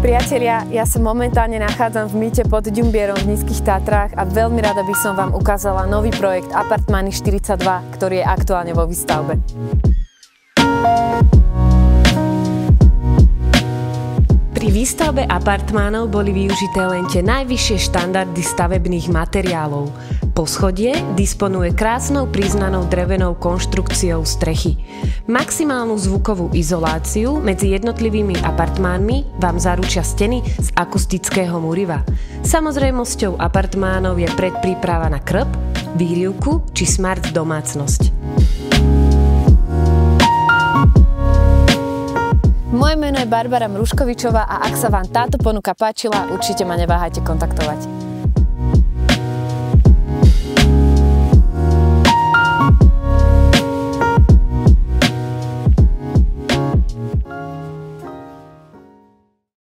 Priatelia, ja sa momentálne nachádzam v mýte pod Ďumbierom v Nízkych Tatrách a veľmi rada by som vám ukázala nový projekt Apartmány 42, ktorý je aktuálne vo výstavbe. Pri výstavbe apartmánov boli využité len tie najvyššie štandardy stavebných materiálov. Poschodie disponuje krásnou priznanou drevenou konštrukciou strechy. Maximálnu zvukovú izoláciu medzi jednotlivými apartmánmi vám zaručia steny z akustického múriva. Samozrejmosťou apartmánov je predpríprava na krb, výrivku či smart domácnosť. Moje meno je Barbara Mruškovičová a ak sa vám táto ponuka páčila, určite ma neváhajte kontaktovať.